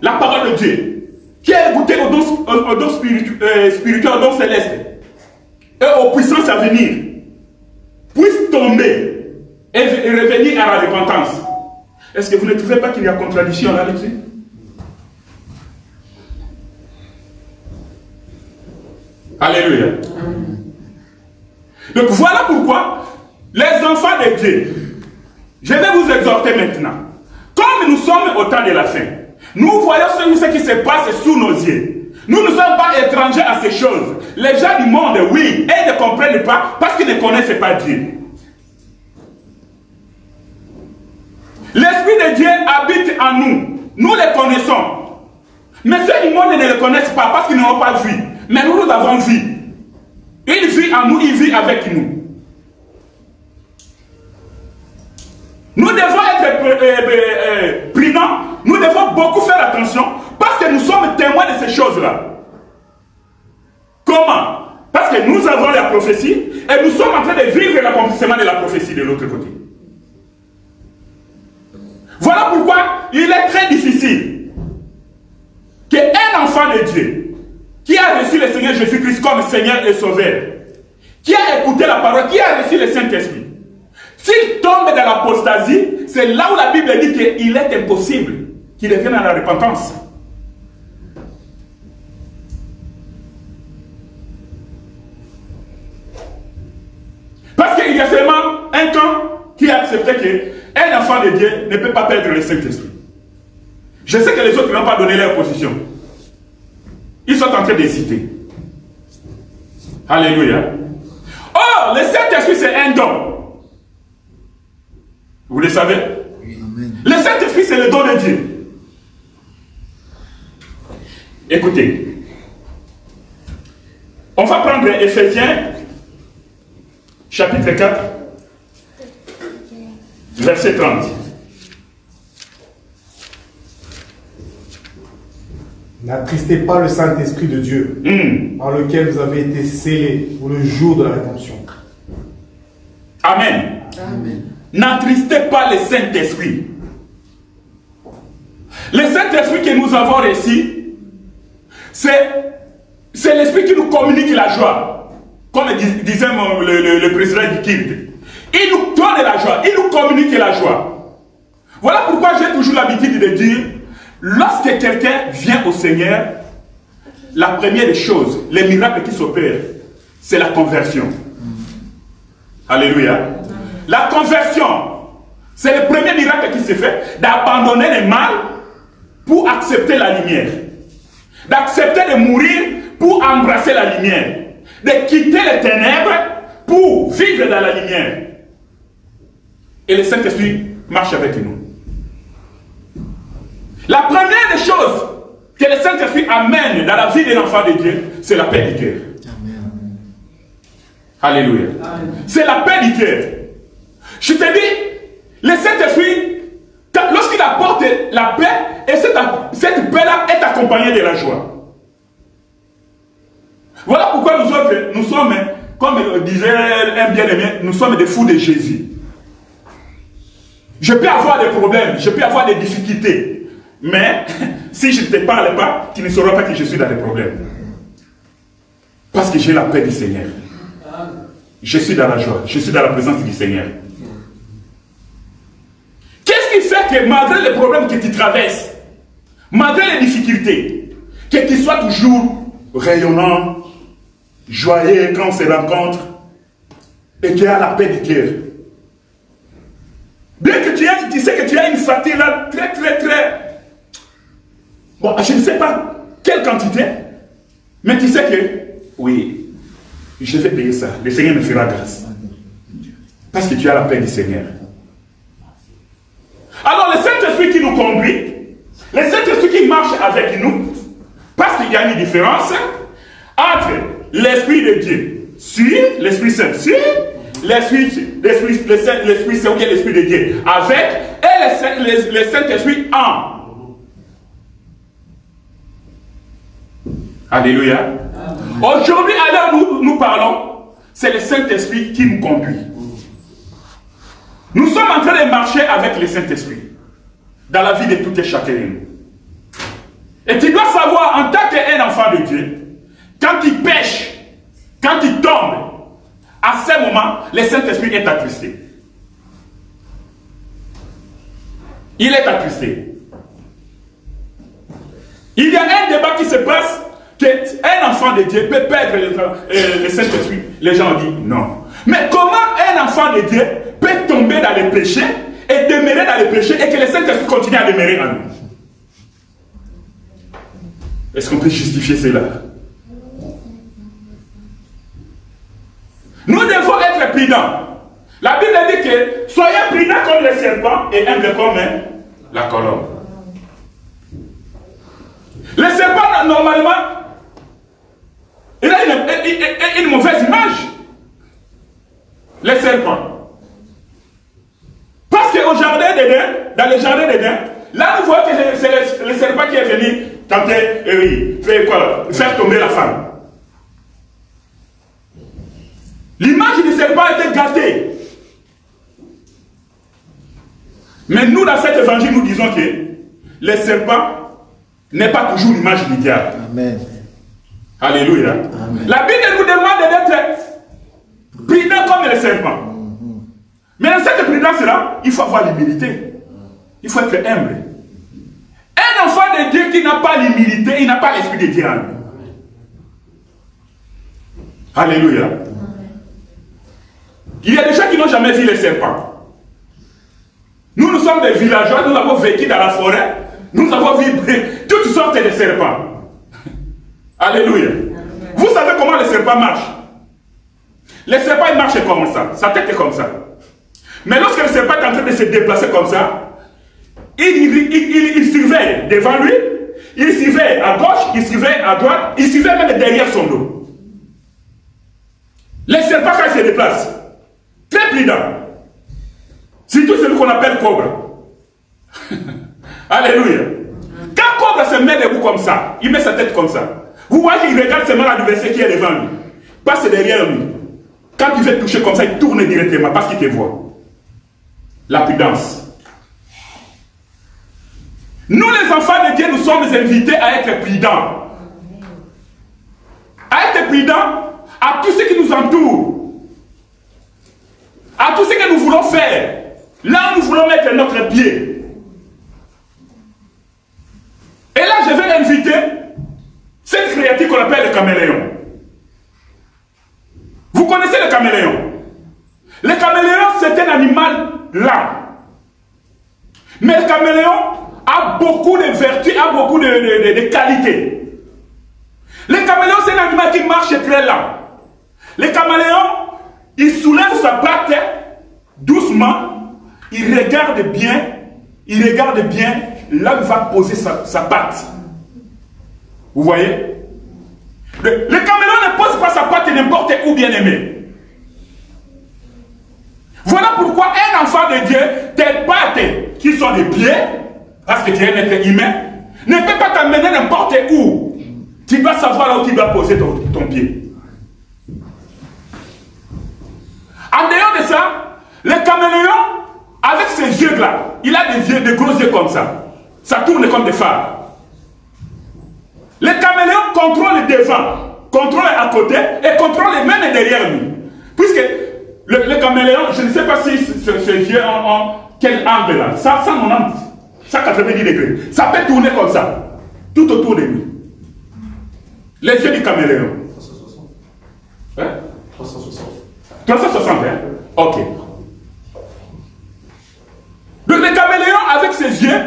la parole de Dieu, qui a écouté au don spirituel, au don céleste, et aux puissances à venir, puisse tomber et revenir à la repentance. Est-ce que vous ne trouvez pas qu'il y a contradiction là-dessus? Alléluia. Donc voilà pourquoi les enfants de Dieu, je vais vous exhorter maintenant. Comme nous sommes au temps de la fin, nous voyons ce qui se passe sous nos yeux. Nous ne sommes pas étrangers à ces choses. Les gens du monde, oui, ils ne comprennent pas parce qu'ils ne connaissent pas Dieu. L'Esprit de Dieu habite en nous. Nous le connaissons. Mais ceux du monde ne le connaissent pas parce qu'ils n'ont pas vu. Mais nous avons vu. Il vit en nous, il vit avec nous. Nous devons être prudents, nous devons beaucoup faire attention parce que nous sommes témoins de ces choses-là. Comment? Parce que nous avons la prophétie et nous sommes en train de vivre l'accomplissement de la prophétie de l'autre côté. Voilà pourquoi il est très difficile qu'un enfant de Dieu qui a reçu le Seigneur Jésus-Christ comme Seigneur et Sauveur, qui a écouté la parole, qui a reçu le Saint-Esprit, s'il tombe dans l'apostasie, c'est là où la Bible dit qu'il est impossible qu'il revienne à la repentance. Parce qu'il y a seulement un camp qui a accepté qu'un enfant de Dieu ne peut pas perdre le Saint-Esprit. Je sais que les autres n'ont pas donné leur position. Ils sont en train d'hésiter. Alléluia. Or, le Saint-Esprit, c'est un don. Vous le savez? Amen. Le Saint-Esprit, c'est le don de Dieu. Écoutez. On va prendre Éphésiens, chapitre 4, verset 30. N'attristez pas le Saint-Esprit de Dieu, par lequel vous avez été scellés pour le jour de la rédemption. Amen. Amen. N'attristez pas le Saint-Esprit. Le Saint-Esprit que nous avons reçu, c'est l'Esprit qui nous communique la joie. Comme disait le président du culte. Il nous donne la joie, il nous communique la joie. Voilà pourquoi j'ai toujours l'habitude de dire, lorsque quelqu'un vient au Seigneur, la première des choses, les miracles qui s'opèrent, c'est la conversion. Alléluia. La conversion, c'est le premier miracle qui s'est fait, d'abandonner le mal pour accepter la lumière. D'accepter de mourir pour embrasser la lumière. De quitter les ténèbres pour vivre dans la lumière. Et le Saint-Esprit marche avec nous. La première des choses que le Saint-Esprit amène dans la vie de l'enfant de Dieu, c'est la paix du cœur. Alléluia. C'est la paix du cœur. Je te dis, le Saint-Esprit, lorsqu'il apporte la paix, et cette paix-là est accompagnée de la joie. Voilà pourquoi nous autres, nous sommes, comme disait un bien-aimé, nous sommes des fous de Jésus. Je peux avoir des problèmes, je peux avoir des difficultés, mais si je ne te parle pas, tu ne sauras pas que je suis dans des problèmes. Parce que j'ai la paix du Seigneur. Je suis dans la joie, je suis dans la présence du Seigneur. Qu'est-ce qui fait que malgré les problèmes que tu traverses, malgré les difficultés, que tu sois toujours rayonnant, joyeux quand on se rencontre, et tu as la paix du cœur? Bien que tu sais que tu as une fatigue là, très. Bon, je ne sais pas quelle quantité, mais tu sais que, oui, je vais payer ça. Le Seigneur me fera grâce. Parce que tu as la paix du Seigneur. Alors, le Saint-Esprit qui nous conduit, le Saint-Esprit qui marche avec nous, parce qu'il y a une différence entre l'Esprit de Dieu sur l'Esprit Saint, sur l'Esprit Saint, ou bien l'Esprit de Dieu, avec, et le Saint-Esprit en. Alléluia. Aujourd'hui, à l'heure où nous parlons, c'est le Saint-Esprit qui nous conduit. Nous sommes en train de marcher avec le Saint-Esprit dans la vie de tout et chacun de nous. Et tu dois savoir, en tant qu'un enfant de Dieu, quand il pêche, quand il tombe, à ce moment, le Saint-Esprit est attristé. Il est attristé. Il y a un débat qui se passe, qu'un enfant de Dieu peut perdre le Saint-Esprit. Les gens ont dit non. Mais comment un enfant de Dieu peut tomber dans le péché et demeurer dans le péché et que le Saint-Esprit continue à demeurer en nous? Est-ce qu'on peut justifier cela? Nous devons être prudents. La Bible dit que soyez prudents comme le serpent et humbles comme la colombe. Le serpent, normalement, il a une mauvaise image. Le serpent. Parce qu'au jardin d'Éden, dans le jardin d'Éden, là nous voyons que c'est le serpent qui est venu tenter, faire tomber la femme. L'image du serpent était gâtée. Mais nous, dans cet évangile, nous disons que le serpent n'est pas toujours l'image du diable. Amen. Alléluia. Amen. La Bible nous demande d'être prudent comme le serpent. Mais dans cette prudence-là, il faut avoir l'humilité. Il faut être humble. Un enfant de Dieu qui n'a pas l'humilité, il n'a pas l'esprit de Dieu en lui. Alléluia. Il y a des gens qui n'ont jamais vu les serpents. Nous sommes des villageois, nous avons vécu dans la forêt, nous avons vu toutes sortes de serpents. Alléluia. Vous savez comment le serpent marche? Le serpent, il marche comme ça, sa tête est comme ça. Mais lorsque le serpent est en train de se déplacer comme ça, il surveille devant lui, il surveille à gauche, il surveille à droite, il surveille même derrière son dos. Le serpent, quand il se déplace, très prudent. Surtout celui qu'on appelle cobra. Alléluia. Quand cobra se met debout comme ça, il met sa tête comme ça. Vous voyez qu'il regarde seulement l'adversaire qui est devant lui. Passe derrière lui. Quand il veut toucher comme ça, il tourne directement parce qu'il te voit. La prudence. Nous les enfants de Dieu, nous sommes invités à être prudents. À être prudents à tout ce qui nous entoure. À tout ce que nous voulons faire. Là où nous voulons mettre notre pied. Et là, je vais inviter cette créature qu'on appelle le caméléon. Vous connaissez le caméléon? Le caméléon, c'est un animal lent. Mais le caméléon a beaucoup de vertus, a beaucoup de qualités. Le caméléon, c'est un animal qui marche très lent. Le caméléon, il soulève sa patte doucement. Il regarde bien là où il va poser sa patte. Vous voyez? Le caméléon ne pose pas sa patte n'importe où, bien aimé. Voilà pourquoi un enfant de Dieu, tes pattes qui sont des pieds, parce que tu es un être humain, ne peut pas t'amener n'importe où. Tu dois savoir là où tu dois poser ton pied. En dehors de ça, le caméléon, avec ses yeux-là, il a des yeux, des gros yeux comme ça. Ça tourne comme des phares. Le caméléon contrôle devant, contrôle à côté et contrôle même derrière lui. Puisque le caméléon, je ne sais pas si ses yeux ont quel angle là. Ça 190, 190 degrés. Ça peut tourner comme ça, tout autour de lui. Les yeux du caméléon. 360. Hein? 360. 360, hein? Ok. Le caméléon, avec ses yeux,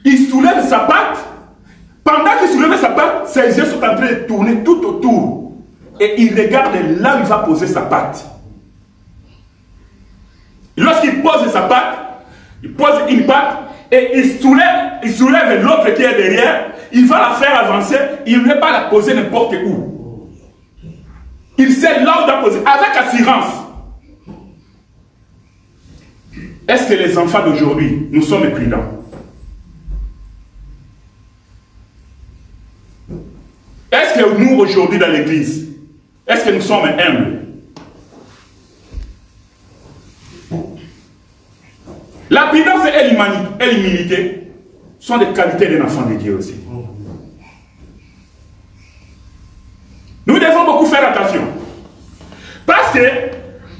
il soulève sa patte. Pendant qu'il soulève sa patte, ses yeux sont en train de tourner tout autour. Et il regarde là où il va poser sa patte. Lorsqu'il pose sa patte, il pose une patte et il soulève l'autre qui est derrière. Il va la faire avancer. Il ne va pas la poser n'importe où. Il sait là où il doit poser, avec assurance. Est-ce que les enfants d'aujourd'hui, nous sommes prudents? Est-ce que nous, aujourd'hui, dans l'église, est-ce que nous sommes humbles? La prudence et l'humilité sont des qualités d'un enfant de Dieu aussi. Nous devons beaucoup faire attention. Parce que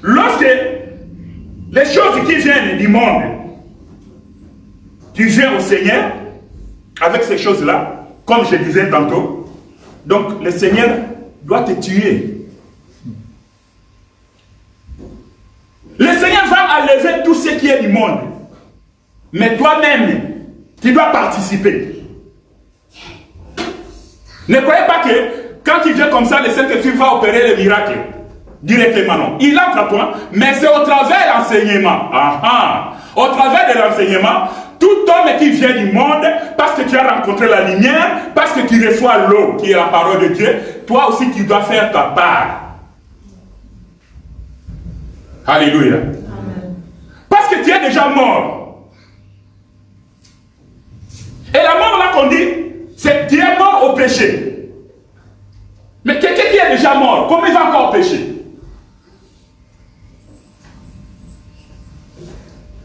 lorsque les choses qui viennent du monde, tu viens au Seigneur avec ces choses-là, comme je disais tantôt, donc le Seigneur doit te tuer. Le Seigneur va enlever tout ce qui est du monde. Mais toi-même, tu dois participer. Ne croyez pas que quand il vient comme ça, le Saint-Esprit va opérer le miracle. Directement, non. Il entre à toi, mais c'est au travers de l'enseignement. Au travers de l'enseignement, tout homme qui vient du monde, parce que tu as rencontré la lumière, parce que tu reçois l'eau, qui est la parole de Dieu, toi aussi tu dois faire ta part. Alléluia. Amen. Parce que tu es déjà mort. Et la mort là qu'on dit, c'est tu es mort au péché. Mais quelqu'un qui est déjà mort, comment il va encore pécher?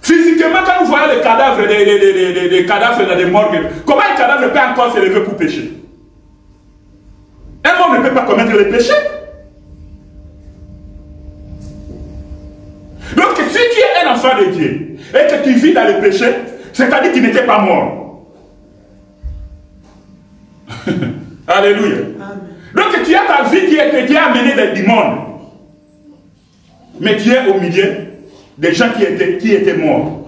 Physiquement, quand nous voyons les cadavres, des cadavres dans des morgues, comment un cadavre peut encore se lever pour pécher? Un mort ne peut pas commettre le péché. Donc, si tu es un enfant de Dieu et que tu vis dans le péché, c'est-à-dire que tu n'étais pas mort. Alléluia. Amen. Donc, tu as ta vie qui est amenée du monde. Mais tu es au milieu des gens qui étaient morts.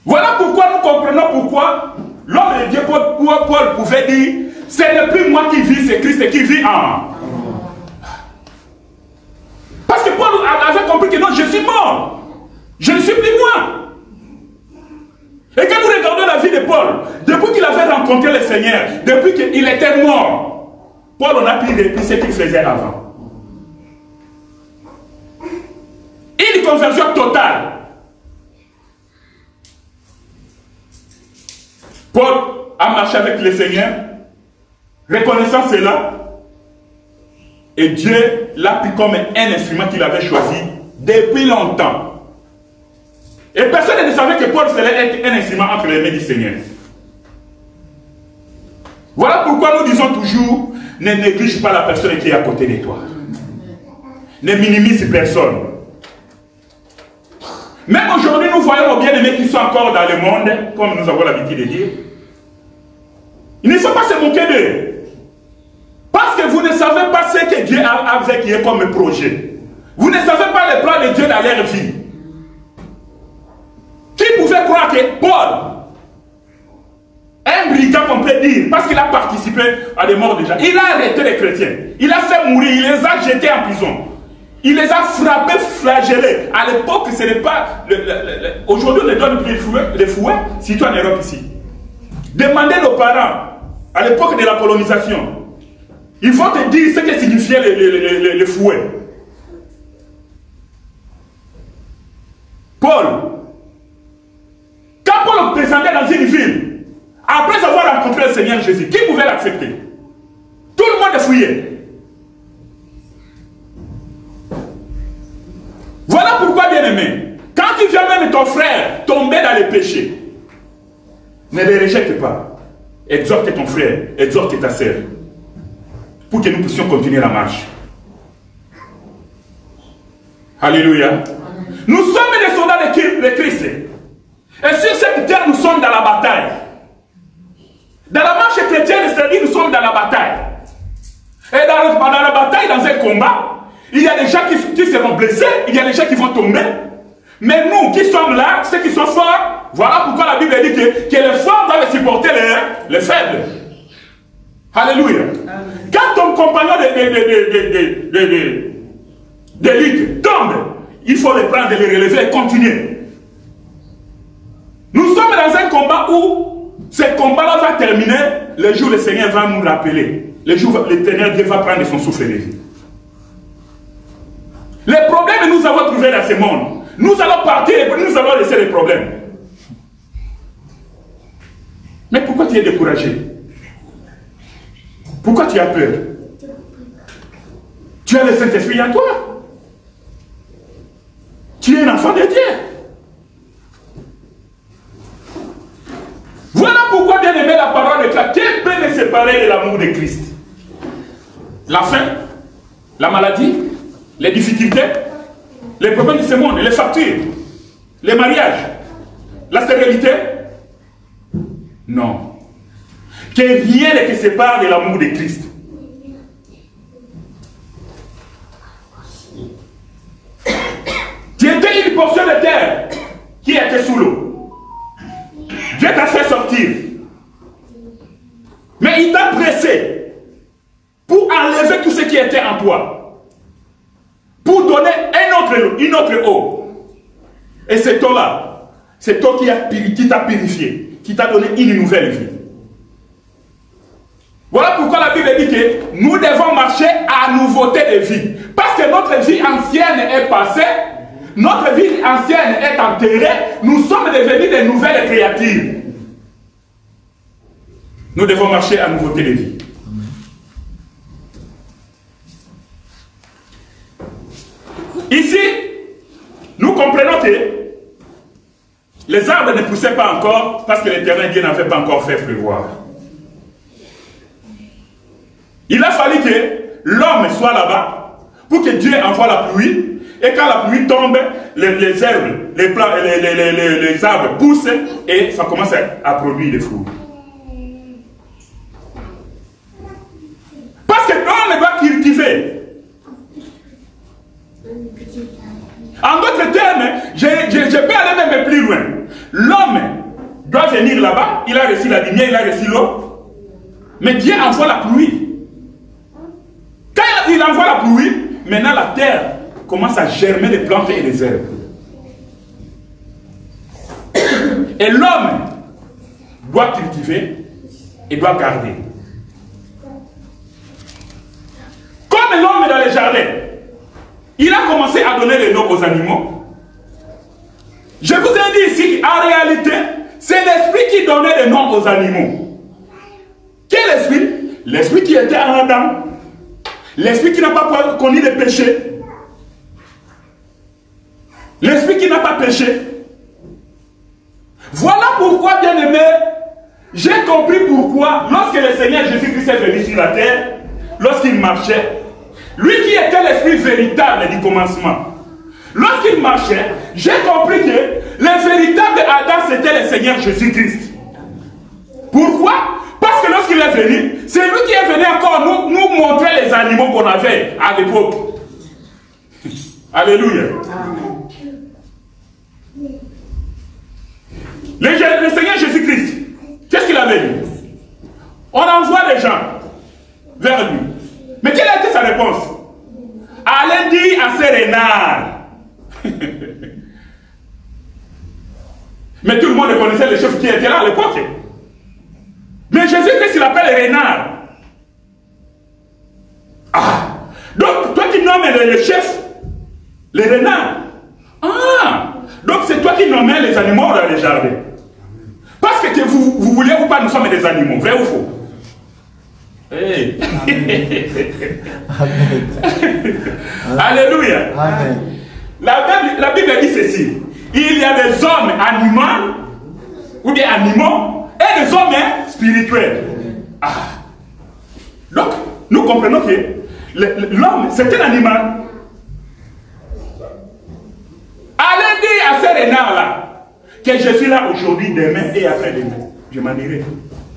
Voilà pourquoi nous comprenons pourquoi l'homme de Dieu, Paul pouvait dire, ce n'est plus moi qui vis, c'est Christ qui vit en. Parce que Paul avait compris que non, je suis mort. Je ne suis plus moi. Et quand nous regardons la vie de Paul, depuis qu'il avait rencontré le Seigneur, depuis qu'il était mort, Paul en a pris depuis ce qu'il faisait avant. Une conversion totale. Paul a marché avec le Seigneur, reconnaissant cela, et Dieu l'a pris comme un instrument qu'il avait choisi depuis longtemps. Et personne ne savait que Paul serait être un instrument entre les mains du Seigneur. Voilà pourquoi nous disons toujours, ne néglige pas la personne qui est à côté de toi. Ne minimise personne. Même aujourd'hui, nous voyons nos bien-aimés qui sont encore dans le monde, comme nous avons l'habitude de dire. Ils ne faut pas se moquer d'eux. Parce que vous ne savez pas ce que Dieu a avec comme projet. Vous ne savez pas les plans de Dieu dans leur vie. Qui pouvait croire que Paul, un brigand qu'on peut dire, parce qu'il a participé à des morts déjà, il a arrêté les chrétiens, il a fait mourir, il les a jetés en prison, il les a frappés, flagellés. À l'époque, ce n'est pas... Aujourd'hui, on les donne les fouets, surtout en Europe ici. Demandez nos parents, à l'époque de la colonisation, ils vont te dire ce que signifiait les fouets. Paul, quand Paul présentait dans une ville, après avoir rencontré le Seigneur Jésus, qui pouvait l'accepter? Tout le monde fouillait. Voilà pourquoi, bien aimé, quand tu viens même ton frère tomber dans les péchés, ne les rejette pas. Exhorte ton frère, exhorte ta sœur, pour que nous puissions continuer la marche. Alléluia. Nous sommes des soldats de Christ. Et sur cette terre, nous sommes dans la bataille. Dans la marche chrétienne, c'est-à-dire nous sommes dans la bataille. Et pendant la bataille, dans un combat, il y a des gens qui seront blessés, il y a des gens qui vont tomber. Mais nous qui sommes là, ceux qui sont forts, voilà pourquoi la Bible dit que les forts doivent supporter les faibles. Alléluia. Quand ton compagnon de lutte tombe, il faut le prendre, le relever et continuer. Nous sommes dans un combat où ce combat-là va terminer le jour où le Seigneur va nous rappeler. Le jour où l'Éternel Dieu va prendre son souffle de vie. Les problèmes que nous avons trouvés dans ce monde, nous allons partir et nous allons laisser les problèmes. Mais pourquoi tu es découragé? Pourquoi tu as peur? Tu as le Saint-Esprit en toi. Tu es un enfant de Dieu. Voilà pourquoi, bien aimé, la parole de Dieu, qui peut me séparer de l'amour de Christ? La faim, la maladie, les difficultés, les problèmes de ce monde, les factures, les mariages, la stérilité? Non. Que rien ne te sépare de l'amour de Christ. Tu étais une portion de terre qui était sous l'eau. Dieu t'a fait sortir. Mais il t'a pressé pour enlever tout ce qui était en toi. Pour donner une autre eau. Et cette eau-là, c'est toi qui t'a purifié, qui t'a donné une nouvelle vie. Voilà pourquoi la Bible dit que nous devons marcher à nouveauté de vie. Parce que notre vie ancienne est passée, notre vie ancienne est enterrée, nous sommes devenus de nouvelles créatures. Nous devons marcher à nouveauté de vie. Ici, nous comprenons que les arbres ne poussaient pas encore parce que l'Éternel Dieu n'avait pas encore fait pleuvoir. Il a fallu que l'homme soit là-bas pour que Dieu envoie la pluie. Et quand la pluie tombe, les herbes, les arbres poussent et ça commence à produire des fruits. Parce que l'homme doit cultiver. En d'autres termes, je peux aller même plus loin. L'homme doit venir là-bas, il a reçu la lumière, il a reçu l'eau. Mais Dieu envoie la pluie. Quand il envoie la pluie, maintenant la terre commence à germer les plantes et les herbes. Et l'homme doit cultiver et doit garder. Comme l'homme dans les jardins, il a commencé à donner les noms aux animaux. Je vous ai dit ici qu'en réalité, c'est l'esprit qui donnait les noms aux animaux. Quel esprit? L'esprit qui était en Adam. L'esprit qui n'a pas connu le péché. L'esprit qui n'a pas péché. Voilà pourquoi, bien aimé, j'ai compris pourquoi, lorsque le Seigneur Jésus-Christ est venu sur la terre, lorsqu'il marchait, lui qui était l'esprit véritable du commencement, lorsqu'il marchait, j'ai compris que le véritable Adam, c'était le Seigneur Jésus-Christ. Pourquoi? Parce que lorsqu'il est venu, c'est lui qui est venu encore nous montrer les animaux qu'on avait à l'époque. Alléluia. Le Seigneur Jésus-Christ, qu'est-ce qu'il avait dit? On envoie les gens vers lui. Mais quelle a été sa réponse? Allez dire à ces renards. Mais tout le monde connaissait les chefs qui étaient là à l'époque. Mais Jésus-Christ, il appelle les renards. Ah! Donc, toi tu nommes le chef, les renards. Ah! Donc c'est toi qui nommais les animaux dans les jardins. Parce que vous voulez ou pas, nous sommes des animaux. Vrai ou faux? Hey. Amen. Alléluia. Amen. La Bible dit ceci. Il y a des hommes animaux ou des animaux et des hommes spirituels. Ah. Donc, nous comprenons que l'homme, c'est un animal. Allez dire à ces renards-là que je suis là aujourd'hui, demain et après-demain. Je m'en irai.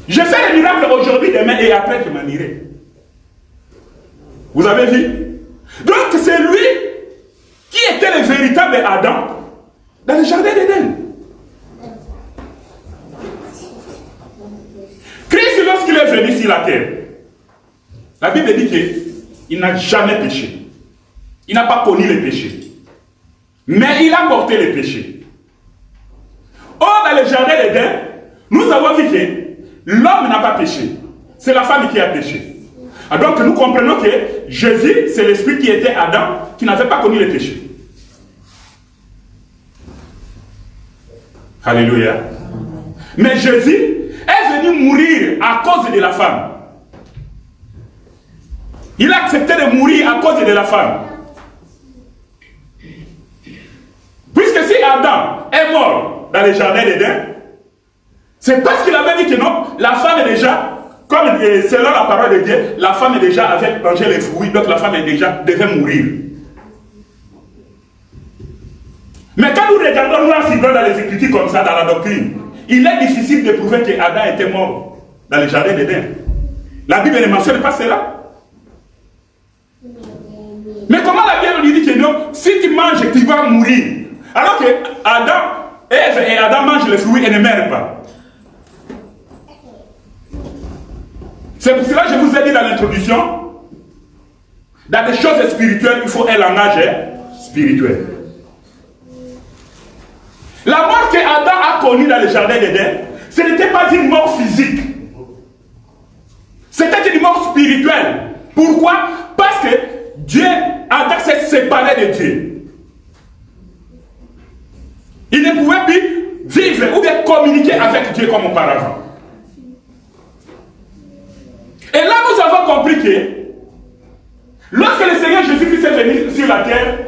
Je fais le miracle aujourd'hui, demain et après, je m'en irai. Vous avez vu? Donc, c'est lui qui était le véritable Adam dans le jardin d'Éden. Christ, lorsqu'il est venu sur la terre, la Bible dit qu'il n'a jamais péché. Il n'a pas connu le péché. Mais il a porté le péché. Or, dans le jardin d'Éden, nous avons vu que l'homme n'a pas péché. C'est la femme qui a péché. Donc, nous comprenons que Jésus, c'est l'esprit qui était Adam, qui n'avait pas connu le péché. Alléluia. Mais Jésus est venu mourir à cause de la femme. Il a accepté de mourir à cause de la femme. Puisque si Adam est mort dans le jardin d'Éden, c'est parce qu'il avait dit que non, la femme est déjà, comme selon la parole de Dieu, la femme est déjà avait mangé les fruits, donc la femme est déjà devait mourir. Mais quand nous regardons noir sur blanc dans les Écritures comme ça, dans la doctrine, il est difficile de prouver que Adam était mort dans le jardin d'Éden. La Bible ne mentionne pas cela. Mais comment la Bible lui dit que non, si tu manges, tu vas mourir. Alors que Ève et Adam mangent les fruits et ne meurent pas. C'est pour cela que je vous ai dit dans l'introduction, dans des choses spirituelles, il faut un langage spirituel. La mort que Adam a connue dans le jardin d'Éden, ce n'était pas une mort physique. C'était une mort spirituelle. Pourquoi? Parce que Adam s'est séparé de Dieu. Il ne pouvait plus vivre ou bien communiquer avec Dieu comme auparavant. Et là, nous avons compris que lorsque le Seigneur Jésus-Christ est venu sur la terre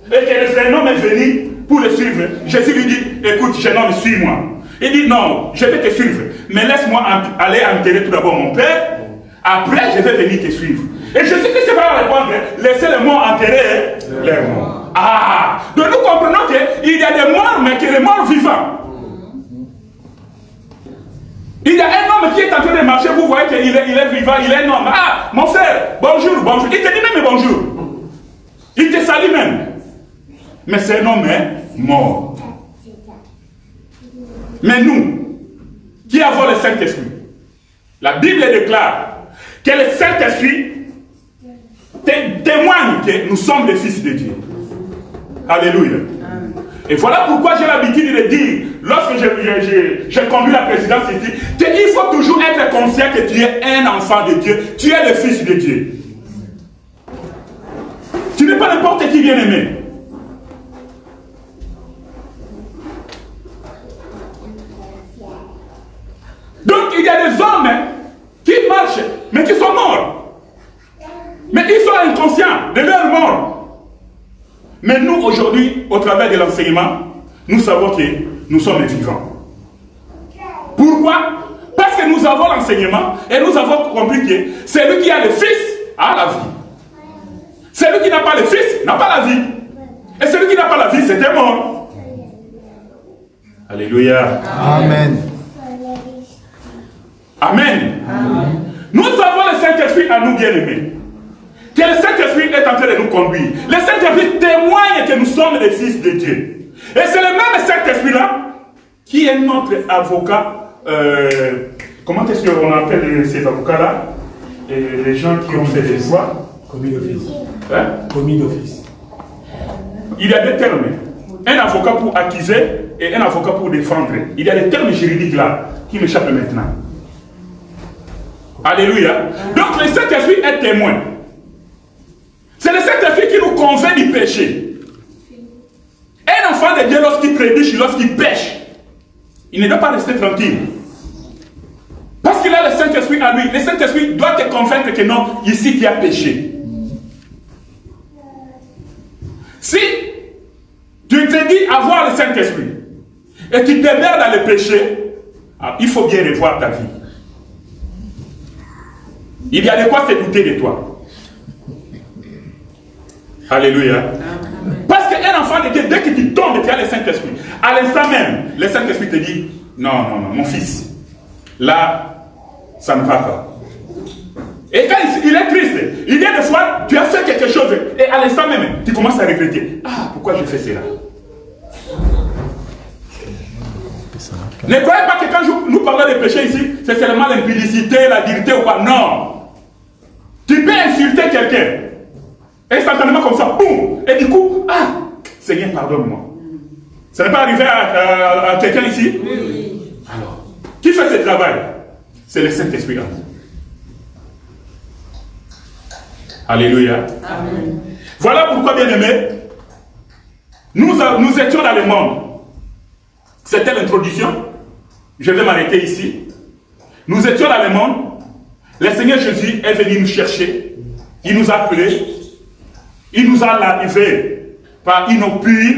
et que le Seigneur est venu pour le suivre, Jésus lui dit, écoute, jeune homme, suis-moi. Il dit, non, je vais te suivre, mais laisse-moi aller enterrer tout d'abord mon père, après je vais venir te suivre. Et Jésus-Christ va répondre, laissez les morts enterrer les morts. Ah, donc nous comprenons qu'il y a des morts, mais qu'il y a des morts vivants. Il y a un homme qui est en train de marcher, vous voyez qu'il est vivant, il est un homme. Ah, mon frère, bonjour, bonjour. Il te dit même bonjour. Il te salue même. Mais c'est un homme mort. Mais nous, qui avons le Saint-Esprit, la Bible déclare que le Saint-Esprit témoigne que nous sommes des fils de Dieu. Alléluia. Et voilà pourquoi j'ai l'habitude de dire, lorsque j'ai conduit la présidence ici, qu'il faut toujours être conscient que tu es un enfant de Dieu, tu es le fils de Dieu. Tu n'es pas n'importe qui bien aimé. Donc il y a des hommes qui marchent, mais qui sont morts. Mais ils sont inconscients de leur mort. Mais nous, aujourd'hui, au travers de l'enseignement, nous savons que nous sommes vivants. Pourquoi? Parce que nous avons l'enseignement et nous avons compris que celui qui a le Fils a la vie. Celui qui n'a pas le Fils n'a pas la vie. Et celui qui n'a pas la vie, c'est un mort. Alléluia. Amen. Amen. Amen. Nous avons le Saint-Esprit à nous bien-aimés. Que le Saint-Esprit est en train de nous conduire. Le Saint-Esprit témoigne que nous sommes des fils de Dieu. Et c'est le même Saint-Esprit-là qui est notre avocat. Comment est-ce qu'on appelle ces avocats-là? Les gens qui ont fait des lois. Commis d'office. Hein? Commis d'office. Il y a des termes. Un avocat pour accuser et un avocat pour défendre. Il y a des termes juridiques là qui m'échappent maintenant. Alléluia. Donc le Saint-Esprit est témoin. C'est le Saint-Esprit qui nous convainc du péché. Un enfant de Dieu, lorsqu'il trébuche, lorsqu'il pêche, il ne doit pas rester tranquille. Parce qu'il a le Saint-Esprit à lui. Le Saint-Esprit doit te convaincre que non, ici tu as péché. Si tu te dis avoir le Saint-Esprit et tu demeures dans le péché, il faut bien revoir ta vie. Il y a de quoi se douter de toi. Alléluia. Parce qu'un enfant de Dieu, dès que tu tombes, tu as le Saint-Esprit. À l'instant même, le Saint-Esprit te dit, non, non, non, mon fils, là, ça ne va pas. Et quand il est triste, il y a des fois, tu as fait quelque chose, et à l'instant même, tu commences à regretter. Ah, pourquoi je fais cela? Ne croyez pas que quand nous parlons de péché ici, c'est seulement l'impudicité, la dureté ou quoi. Non. Tu peux insulter quelqu'un. Instantanément comme ça, boum. Et du coup, ah, Seigneur, pardonne-moi. Ça n'est pas arrivé à quelqu'un ici? Oui. Alors, qui fait ce travail? C'est le Saint-Esprit. Alléluia. Amen. Voilà pourquoi, bien aimé, nous étions dans le monde. C'était l'introduction. Je vais m'arrêter ici. Nous étions dans le monde. Le Seigneur Jésus est venu nous chercher. Il nous a appelés. Il nous a lavés par une eau pure.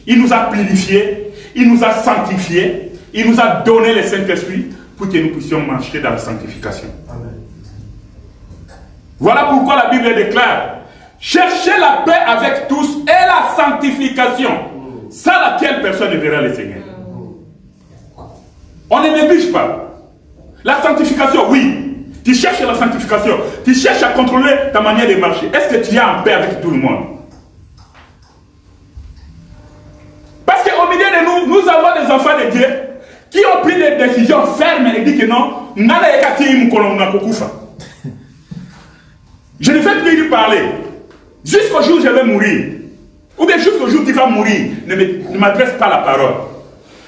Il nous a purifiés. Il nous a sanctifiés. Il nous a donné le Saint-Esprit pour que nous puissions marcher dans la sanctification. Amen. Voilà pourquoi la Bible déclare: cherchez la paix avec tous et la sanctification, sans laquelle personne ne verra le Seigneur. On ne néglige pas. La sanctification, oui. Tu cherches la sanctification. Tu cherches à contrôler ta manière de marcher. Est-ce que tu es en paix avec tout le monde? Parce qu'au milieu de nous avons des enfants de Dieu qui ont pris des décisions fermes et disent que non, je ne vais plus lui parler. Jusqu'au jour où je vais mourir. Ou bien jusqu'au jour où tu vas mourir. Ne m'adresse pas la parole.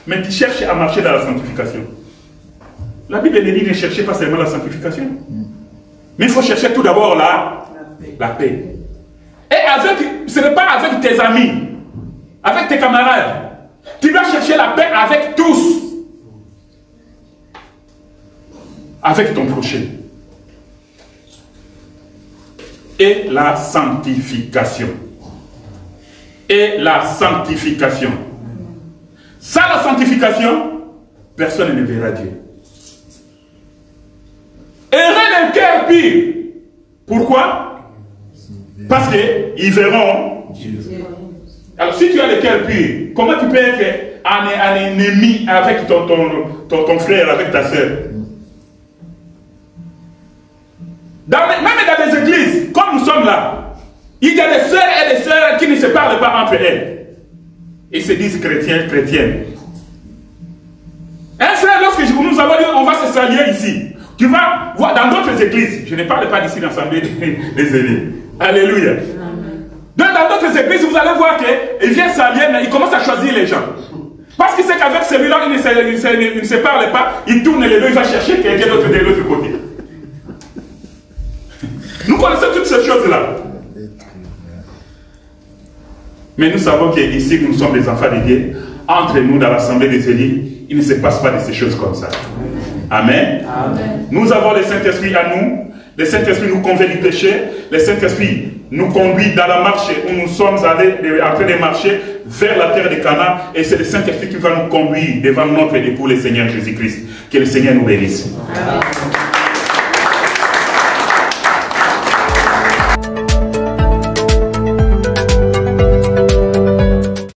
Mais tu cherches à marcher dans la sanctification. La Bible dit ne cherchez pas seulement la sanctification. Mais il faut chercher tout d'abord la paix. Et ce n'est pas avec tes amis, avec tes camarades. Tu dois chercher la paix avec tous. Avec ton prochain. Et la sanctification. Et la sanctification. Sans la sanctification, personne ne verra Dieu. Heureux d'un cœur pur. Pourquoi? Parce qu'ils verront Dieu. Alors si tu as le cœur pur, comment tu peux être un ennemi avec ton frère, avec ta soeur? Même dans des églises, comme nous sommes là, il y a des sœurs et des sœurs qui ne se parlent pas entre elles. Ils se disent chrétiens, chrétiennes. Un frère, lorsque nous avons dit on va se saluer ici, tu vas voir dans d'autres églises, je ne parle pas d'ici l'assemblée des élus. Alléluia. Dans d'autres églises, vous allez voir qu'il vient saluer, mais il commence à choisir les gens. Parce qu'il sait qu'avec celui-là, il ne se parle pas, il tourne les deux, il va chercher quelqu'un d'autre de l'autre côté. Nous connaissons toutes ces choses-là. Mais nous savons qu'ici, nous sommes des enfants de Dieu. Entre nous, dans l'assemblée des élus, il ne se passe pas de ces choses comme ça. Amen. Amen. Nous avons le Saint-Esprit à nous. Le Saint-Esprit nous convainc du péché. Le Saint-Esprit nous conduit dans la marche où nous sommes allés, en train de marcher vers la terre de Canaan. Et c'est le Saint-Esprit qui va nous conduire devant notre époux, le Seigneur Jésus-Christ. Que le Seigneur nous bénisse. Amen.